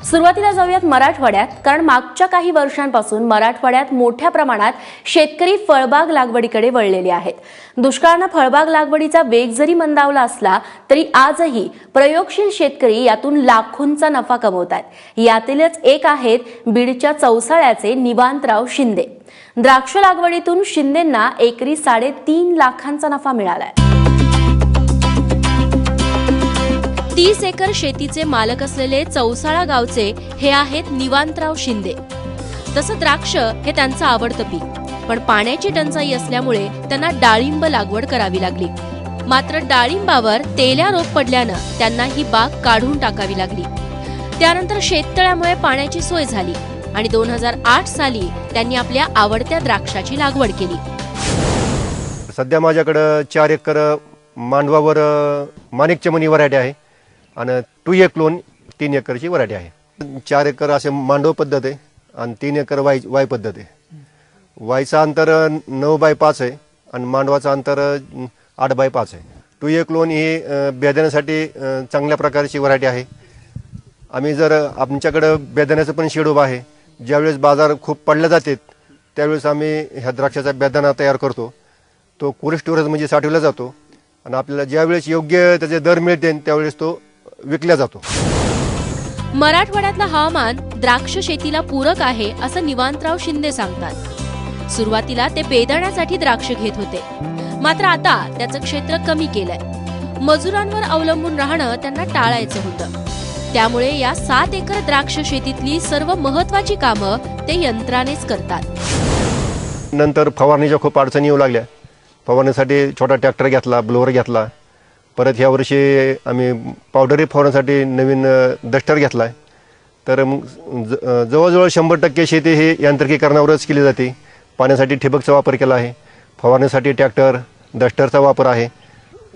सुरुवातीला जाऊयात मराठवाड्यात, कारण मागच्या काही वर्षांपासून मराठवाड्यात मोठ्या प्रमाणात शेतकरी फळबाग लागवडीकडे वळलेले आहेत. दुष्काळानं फळबाग लागवडीचा वेग जरी मंदावला असला तरी आजही प्रयोगशील शेतकरी यातून लाखोंचा नफा कमवतात. यातीलच एक आहेत बीडच्या चौसाळ्याचे निवांतराव शिंदे. द्राक्ष लागवडीतून शिंदेंना एकरी 3.5 लाखांचा नफा मिळालाय. 30 एकर शेतीचे मालक असलेले चौसाळा गावचे हे आहेत निवांतराव शिंदे. तसं द्राक्ष हे त्यांचं आवडतं पीक, पण पाण्याची टंचाई असल्यामुळे त्यांना डाळिंब लागवड करावी लागली. मात्र डाळिंबावर तेल्या रोग पडल्यानं त्यांना ही बाग काढून टाकावी लागली. त्यानंतर शेततळ्यामुळे पाण्याची सोय झाली आणि 2008 साली त्यांनी आपल्या आवडत्या द्राक्षाची लागवड केली. सध्या माझ्याकडे 4 एकर मांडवावर माणिक चमनी व्हरायटी आहे आणि 2 एक लोन 3 एकरची व्हरायटी आहे. 4 एकर असे मांडव पद्धत आहे आणि 3 एकर वाय पद्धत आहे. वायचं अंतर 9x5 आहे आणि मांडवाचं अंतर 8x5 आहे. 2 एक लोन ही बेदाण्यासाठी चांगल्या प्रकारची व्हरायटी आहे. आम्ही जर आमच्याकडं बेदाण्याचं पण शेड उभा आहे. ज्यावेळेस बाजार खूप पडले जातात त्यावेळेस आम्ही ह्या द्राक्षाचा बेदाणा तयार करतो. तो कोल्ड स्टोरेजमध्ये साठवला जातो आणि आपल्याला ज्यावेळेस योग्य त्याचे दर मिळते त्यावेळेस तो विकला जातो. मराठवाड्यातलं हवामान द्राक्ष शेतीला पूरक आहे असं निवांतराव शिंदे सांगतात. सुरुवातीला ते बेदाण्यासाठी द्राक्ष घेत होते, मात्र आता त्याचं क्षेत्र कमी केलंय. मजुरांवर अवलंबून राहणं त्यांना टाळायचं होतं. त्यामुळे या 7 एकर द्राक्ष शेतीतली सर्व महत्वाची कामं ते यंत्रानेच करतात. नंतर फवारणीच्या खूप अडचणी येऊ लागल्या. फवारणीसाठी छोटा ट्रॅक्टर घेतला, ब्लोअर घेतला. परत ह्या वर्षी आम्ही पावडरी फवारणीसाठी नवीन डस्टर घेतला आहे. तर जवळजवळ 100% शेती ही यांत्रिकीकरणावरच केली जाते. पाण्यासाठी ठिबकचा वापर केला आहे, फवारणीसाठी ट्रॅक्टर डस्टरचा वापर आहे.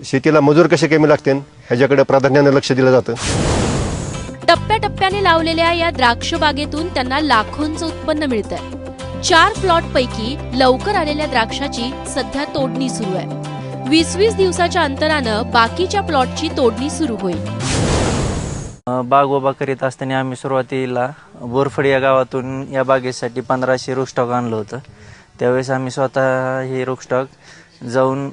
शेतीला मजूर कसे कमी लागतील ह्याच्याकडे प्राधान्याने लक्ष दिलं जातं. टप्प्याटप्प्याने लावलेल्या या द्राक्ष बागेतून त्यांना लाखोंचं उत्पन्न मिळतंय. 4 प्लॉट पैकी लवकर आलेल्या द्राक्षाची सध्या तोडणी सुरू आहे. 20-20 दिवसाच्या अंतरानं बाकीच्या प्लॉटची तोडणी सुरू होईल. बाग उभा करीत असताना आम्ही सुरुवातीला बोरफड या गावातून या बागेसाठी 1500 रोगस्टॉक आणलं होतं. त्यावेळेस आम्ही स्वतः हे रोगस्टॉक जाऊन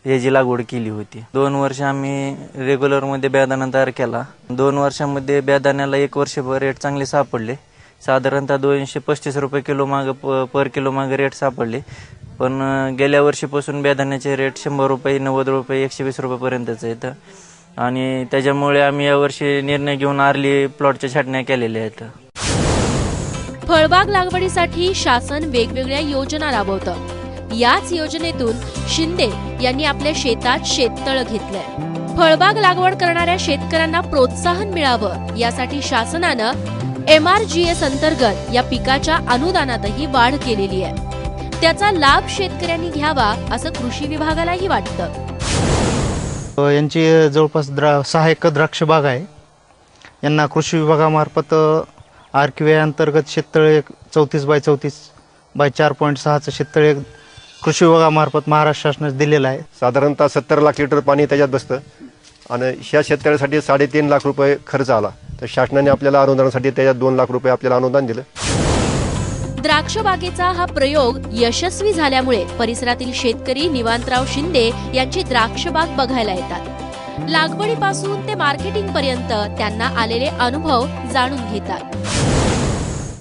याची लागवड केली होती. 2 वर्ष आम्ही रेग्युलरमध्ये बेदाणा तयार केला. 2 वर्षांमध्ये बेदाण्याला 1 वर्षभर रेट चांगले सापडले. साधारणतः 235 रुपये किलो मागं पर किलो मागं रेट सापडले. पण गेल्या वर्षीपासून बेदाण्याचे रेट 100 रुपये, 90 रुपये, 120 रुपयेपर्यंतच आहेत. आणि त्याच्यामुळे आम्ही यावर्षी निर्णय घेऊन आर्ली प्लॉटच्या छाटण्या केलेल्या आहेत. फळबाग लागवडीसाठी शासन वेगवेगळ्या योजना राबवतं. याच योजनेतून शिंदे यांनी आपल्या शेतात शेततळ घेतलंय. फळबाग लागवड करणाऱ्या शेतकऱ्यांना प्रोत्साहन मिळावं यासाठी शासनानं MRGS अंतर्गत या पिकाच्या अनुदानातही वाढ केलेली आहे. त्याचा लाभ शेतकऱ्यांनी घ्यावा असं कृषी विभागालाही वाटतं. यांची जवळपास 6 एकर द्राक्ष बाग आहे. यांना कृषी विभागामार्फत RQI अंतर्गत शेततळे 34x34x4.6चं शेततळे कृषी विभागामार्फत महाराष्ट्र शासनाने दिलेलं आहे. साधारणतः 70 लाख लिटर पाणी त्याच्यात बसतं आणि ह्या शेततळ्यासाठी 3.5 लाख रुपये खर्च आला. तर शासनाने आपल्याला अनुदानासाठी त्याच्यात 2 लाख रुपये आपल्याला अनुदान दिलं. द्राक्ष बागेचा हा प्रयोग यशस्वी झाल्यामुळे परिसरातील शेतकरी निवांतराव शिंदे यांची द्राक्ष बाग बघायला येतात. लागवडीपासून ते मार्केटिंग पर्यंत त्यांना आलेले अनुभव जाणून घेतात.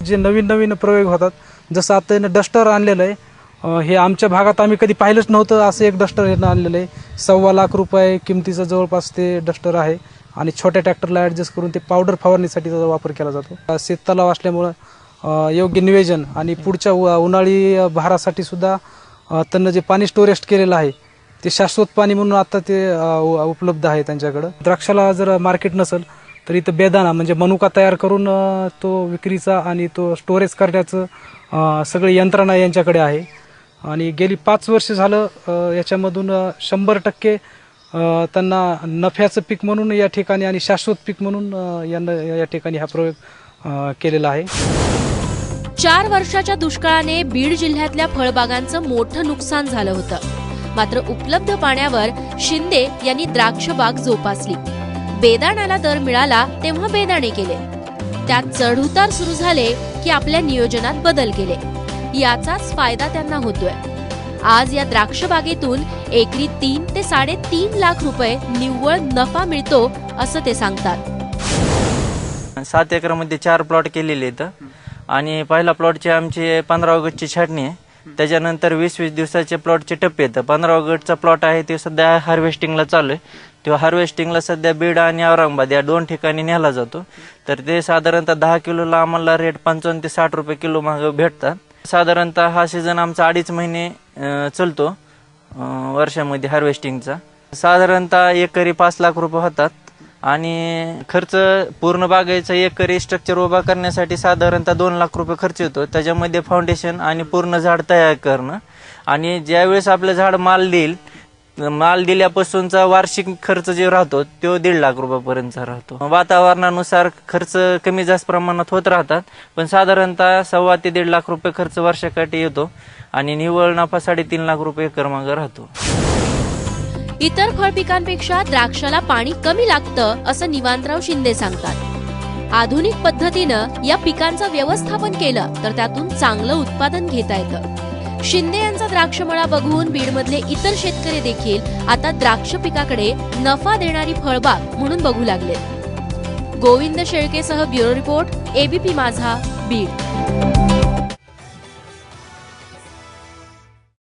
जे नवीन प्रयोग होतात, जसं आता डस्टर आणलेलं आहे, हे आमच्या भागात आम्ही कधी पाहिलंच नव्हतं. असं एक डस्टर हे आणलेलं आहे. 1.25 लाख रुपये किमतीचं जवळपास ते डस्टर आहे आणि छोट्या ट्रॅक्टरला ॲडजस्ट करून ते पावडर फवारणीसाठी त्याचा वापर केला जातो. शेततलाव असल्यामुळं योग्य नियोजन आणि पुढच्या उन्हाळी भारासाठी सुद्धा त्यांना जे पाणी स्टोरेज केलेलं आहे ते शाश्वत पाणी म्हणून आता ते उपलब्ध आहे त्यांच्याकडं. द्राक्षाला जर मार्केट नसेल तर इथं बेदाणा म्हणजे मनुका तयार करून तो विक्रीचा आणि तो स्टोरेज करण्याचं सगळी यंत्रणा यांच्याकडे आहे. आणि गेली 5 वर्ष झालं याच्यामधून 100% त्यांना नफ्याचं पीक म्हणून या ठिकाणी आणि शाश्वत पीक म्हणून या ठिकाणी हा प्रयोग केलेला आहे. 4 वर्षाच्या दुष्काळाने बीड जिल्ह्यातल्या फळबागांचं मोठं नुकसान झालं होतं. मात्र उपलब्ध पाण्यावर शिंदे यांनी द्राक्ष बाग जोपासली. बेदाण्याला दर मिळाला तेव्हा बेदाणे केले, त्यात चढउतार सुरू झाले की आपल्या नियोजनात बदल केले. याचाच फायदा त्यांना होतोय. आज या द्राक्ष बागेतून एकरी 3 ते 3.5 लाख रुपये निव्वळ नफा मिळतो असं ते सांगतात. 7 एकरामध्ये 4 प्लॉट केलेले आहेत आणि पहिला प्लॉटची आमची 15 ऑगस्टची छाटणी आहे. त्याच्यानंतर 20-20 दिवसाचे प्लॉटचे टप्पे आहेत. 15 ऑगस्टचा प्लॉट आहे ते सध्या हार्वेस्टिंगला चालू आहे. तो हार्वेस्टिंगला सध्या बीड आणि औरंगाबाद या 2 ठिकाणी नेला जातो. तर ते साधारणतः 10 किलोला आम्हाला रेट 55 ते 60 रुपये किलो मागे भेटतात. साधारणतः हा सीझन आमचा 2.5 महिने चालतो वर्षामध्ये हार्वेस्टिंगचा. साधारणतः एकरी 5 लाख रुपये होतात आणि खर्च पूर्ण बागेचा एकरी स्ट्रक्चर उभा करण्यासाठी साधारणतः 2 लाख रुपये खर्च येतो. त्याच्यामध्ये फाउंडेशन आणि पूर्ण झाड तयार करणं आणि ज्यावेळेस आपलं झाड माल दिल्यापासूनचा वार्षिक खर्च जे राहतो तो 1.5 लाख रुपयापर्यंतचा राहतो. वातावरणानुसार खर्च कमी जास्त प्रमाणात होत राहतात, पण साधारणतः 1.25 ते 1.5 लाख रुपये खर्च वर्षाकाठी येतो आणि निव्वळ नफा 3.5 लाख रुपये एकर मागे राहतो. इतर फळ पिकांपेक्षा द्राक्षाला पाणी कमी लागतं असं निवांतराव शिंदे सांगतात. आधुनिक पद्धतीनं या पिकांचं व्यवस्थापन केलं तर त्यातून चांगलं उत्पादन घेता येतं. शिंदे यांचा द्राक्षमळा बघून बीडमधले इतर शेतकरी देखील आता द्राक्ष पिकाकडे नफा देणारी फळबाग म्हणून बघू लागले. गोविंद शेळकेसह ब्युरो रिपोर्ट, एबीपी माझा, बीड.